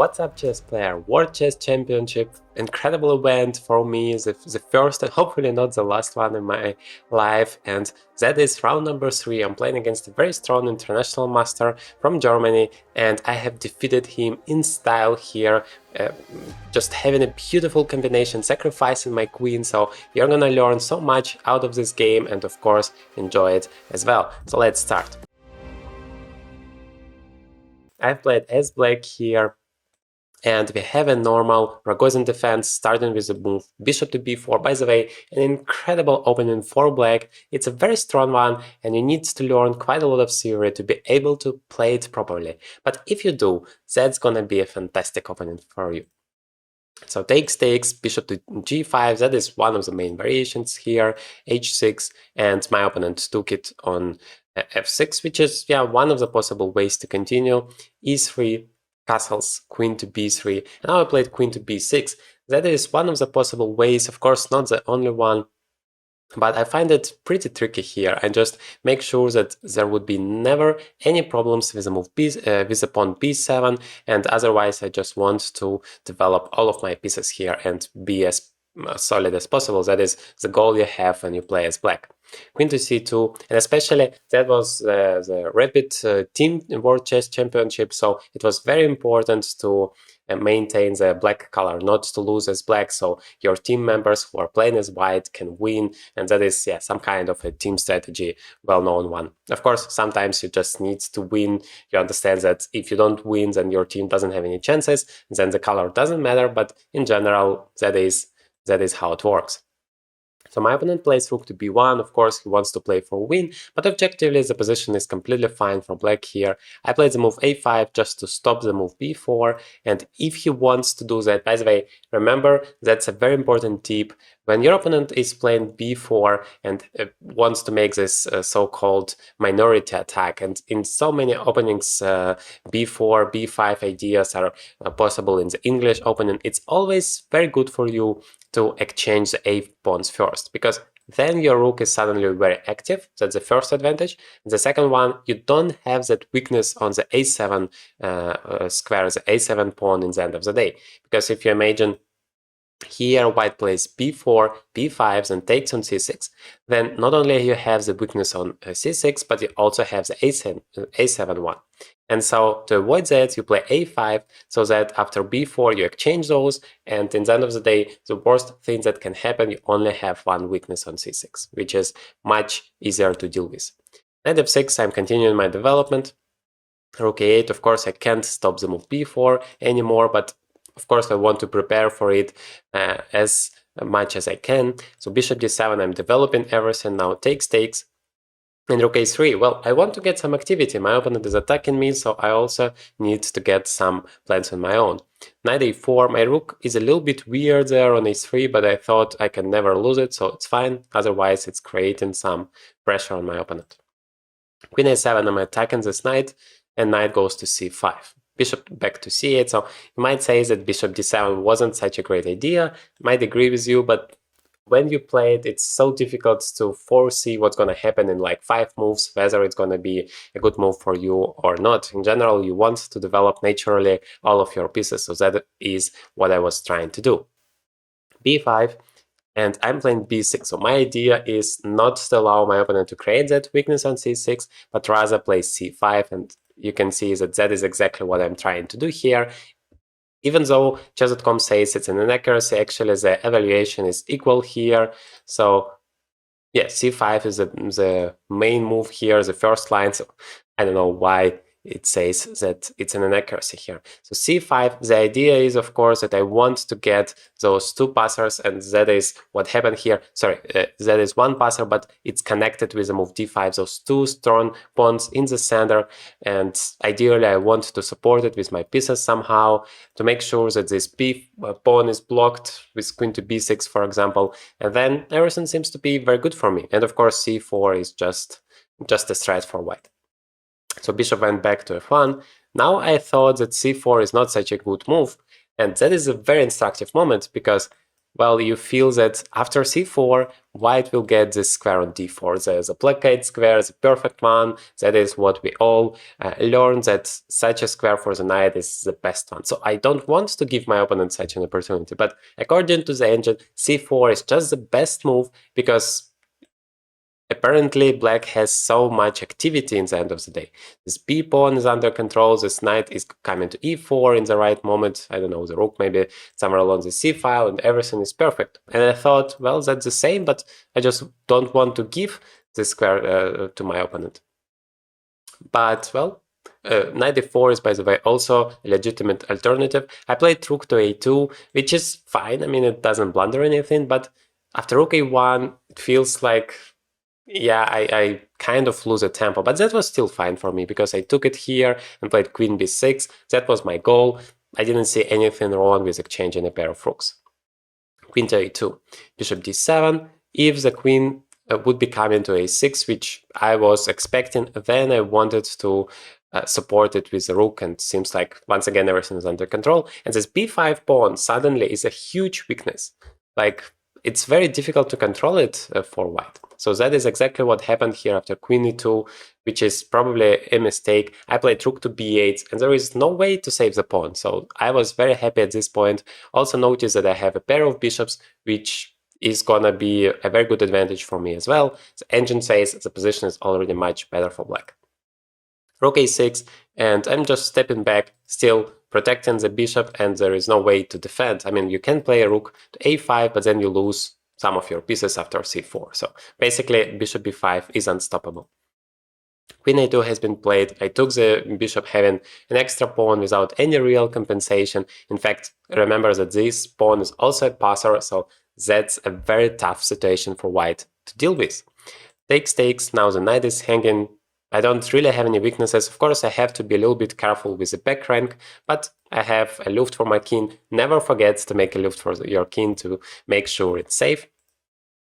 What's up, chess player? World Chess Championship, incredible event for me, the first and hopefully not the last one in my life, and that is round number 3. I'm playing against a very strong international master from Germany, and I have defeated him in style here, just having a beautiful combination, sacrificing my queen, so you're gonna learn so much out of this game and of course enjoy it as well. So let's start. I've played as black here, and we have a normal Rogozin defense starting with the move bishop to b4. By the way, an incredible opening for black. It's a very strong one and you need to learn quite a lot of theory to be able to play it properly. But if you do, that's gonna be a fantastic opening for you. So takes, bishop to g5, that is one of the main variations here, h6, and my opponent took it on f6, which is one of the possible ways to continue. e3, castles, queen to b3, and now I played queen to b6. That is one of the possible ways, of course not the only one, but I find it pretty tricky here. I just make sure that there would be never any problems with the move with the pawn b7, and otherwise I just want to develop all of my pieces here and be as solid as possible. That is the goal you have when you play as black. Queen to c2, and especially that was the rapid team World Chess Championship, so it was very important to maintain the black color, not to lose as black, so your team members who are playing as white can win, and that is some kind of a team strategy, well-known one. Of course, sometimes you just need to win. You understand that if you don't win, then your team doesn't have any chances, then the color doesn't matter, but in general, that is how it works. So my opponent plays rook to b1, of course he wants to play for a win, but objectively the position is completely fine for black here. I played the move a5 just to stop the move b4, and if he wants to do that, by the way, remember that's a very important tip. When your opponent is playing b4 and wants to make this so-called minority attack, and in so many openings b4, b5 ideas are possible in the English opening, it's always very good for you to exchange the a pawns first, because then your rook is suddenly very active. That's the first advantage. The second one, you don't have that weakness on the a7 square, the a7 pawn in the end of the day. Because if you imagine here white plays b4, b5, and takes on c6, then not only you have the weakness on c6, but you also have the a7 one. And so to avoid that, you play a5, so that after b4 you exchange those, and in the end of the day, the worst thing that can happen, you only have one weakness on c6, which is much easier to deal with. Knight f6, I'm continuing my development. Rook a8, of course, I can't stop the move b4 anymore, but of course I want to prepare for it as much as I can. So bishop d7, I'm developing everything now. Takes, and rook a3. Well, I want to get some activity. My opponent is attacking me, so I also need to get some plans on my own. Knight a4, my rook is a little bit weird there on a3, but I thought I can never lose it, so it's fine. Otherwise, it's creating some pressure on my opponent. Queen a7, I'm attacking this knight, and knight goes to c5. Bishop back to c8, so you might say that bishop d7 wasn't such a great idea. I might agree with you, but when you play it, it's so difficult to foresee what's going to happen in like 5 moves, whether it's going to be a good move for you or not. In general, you want to develop naturally all of your pieces, so that is what I was trying to do. b5, and I'm playing b6, so my idea is not to allow my opponent to create that weakness on c6, but rather play c5, and you can see that that is exactly what I'm trying to do here. Even though chess.com says it's an inaccuracy, actually the evaluation is equal here. So yeah, c5 is the main move here, the first line. So I don't know why it says that it's an inaccuracy here. So c5, the idea is, of course, that I want to get those 2 passers, and that is what happened here. Sorry, that is 1 passer, but it's connected with the move d5, those 2 strong pawns in the center, and ideally I want to support it with my pieces somehow to make sure that this pawn is blocked with queen to b6, for example, and then everything seems to be very good for me. And of course c4 is just a threat for white. So bishop went back to f1. Now I thought that c4 is not such a good move, and that is a very instructive moment because, well, you feel that after c4, white will get this square on d4. The blockade square, the perfect one. That is what we all learned, that such a square for the knight is the best one. So I don't want to give my opponent such an opportunity. But according to the engine, c4 is just the best move because apparently black has so much activity in the end of the day. This b pawn is under control, this knight is coming to e4 in the right moment, I don't know, the rook maybe somewhere along the c file, and everything is perfect. And I thought, well, that's the same, but I just don't want to give this square to my opponent. But, well, knight d4 is, by the way, also a legitimate alternative. I played rook to a2, which is fine, I mean, it doesn't blunder anything, but after rook a1, it feels like, yeah, I kind of lose a tempo, but that was still fine for me because I took it here and played queen b6. That was my goal. I didn't see anything wrong with exchanging a pair of rooks. Queen to a2, bishop d7. If the queen would be coming to a6, which I was expecting, then I wanted to support it with the rook, and seems like once again everything is under control. And this b5 pawn suddenly is a huge weakness. Like, it's very difficult to control it for white. So that is exactly what happened here after queen e2, which is probably a mistake. I played rook to b8, and there is no way to save the pawn. So I was very happy at this point. Also notice that I have a pair of bishops, which is gonna be a very good advantage for me as well. The engine says the position is already much better for black. Rook a6, and I'm just stepping back, still protecting the bishop, and there is no way to defend. I mean, you can play a rook to a5, but then you lose some of your pieces after c4. So basically, bishop b5 is unstoppable. Queen a2 has been played. I took the bishop having an extra pawn without any real compensation. In fact, remember that this pawn is also a passer, so that's a very tough situation for white to deal with. Takes, now the knight is hanging. I don't really have any weaknesses. Of course, I have to be a little bit careful with the back rank, but I have a luft for my king. Never forget to make a luft for your king to make sure it's safe.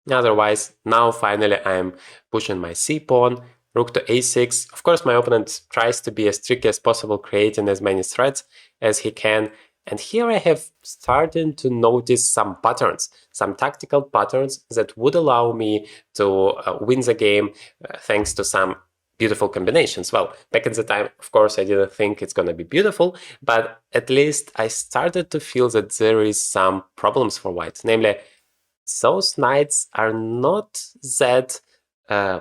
Otherwise, now finally I'm pushing my c pawn, rook to a6. Of course, my opponent tries to be as tricky as possible, creating as many threats as he can. And here I have started to notice some patterns, some tactical patterns that would allow me to win the game thanks to some beautiful combinations. Well, back at the time, of course, I didn't think it's going to be beautiful, but at least I started to feel that there is some problems for white. Namely, those knights are not that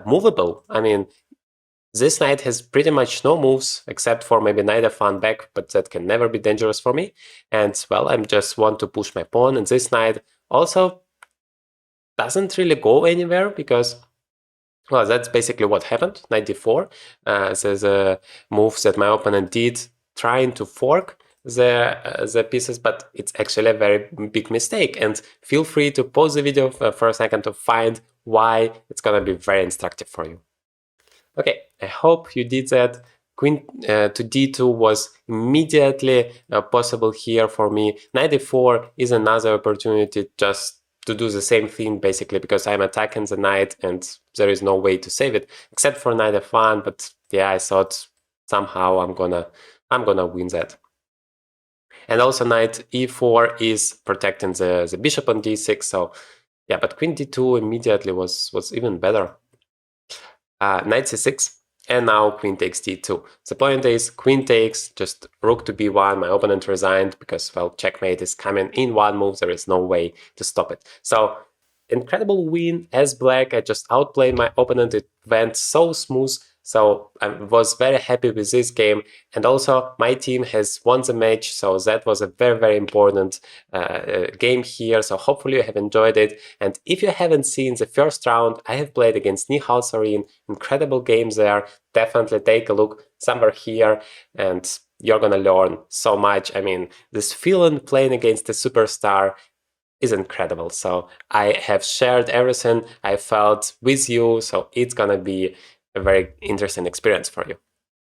movable. I mean, this knight has pretty much no moves, except for maybe knight f1 back, but that can never be dangerous for me. And, well, I just want to push my pawn, and this knight also doesn't really go anywhere because, well, that's basically what happened. Knight d4. There's a move that my opponent did, trying to fork the pieces, but it's actually a very big mistake. And feel free to pause the video for a second to find why. It's gonna be very instructive for you. Okay, I hope you did that. Queen to d2 was immediately possible here for me. Knight d4 is another opportunity just to do the same thing, basically, because I'm attacking the knight and there is no way to save it, except for knight f1, but yeah, I thought somehow I'm gonna win that. And also knight e4 is protecting the bishop on d6, so yeah, but queen d2 immediately was even better. Knight c6, and now queen takes d2. The point is, queen takes, just rook to b1, my opponent resigned because, well, checkmate is coming in one move, there is no way to stop it. So, incredible win as black. I just outplayed my opponent, it went so smooth. So I was very happy with this game, and also my team has won the match, so that was a very, very important game here. So hopefully you have enjoyed it, and if you haven't seen the first round I have played against Nihal Sarin, incredible games there, definitely take a look somewhere here, and you're gonna learn so much. I mean, this feeling playing against a superstar is incredible. So I have shared everything I felt with you, so it's gonna be a very interesting experience for you.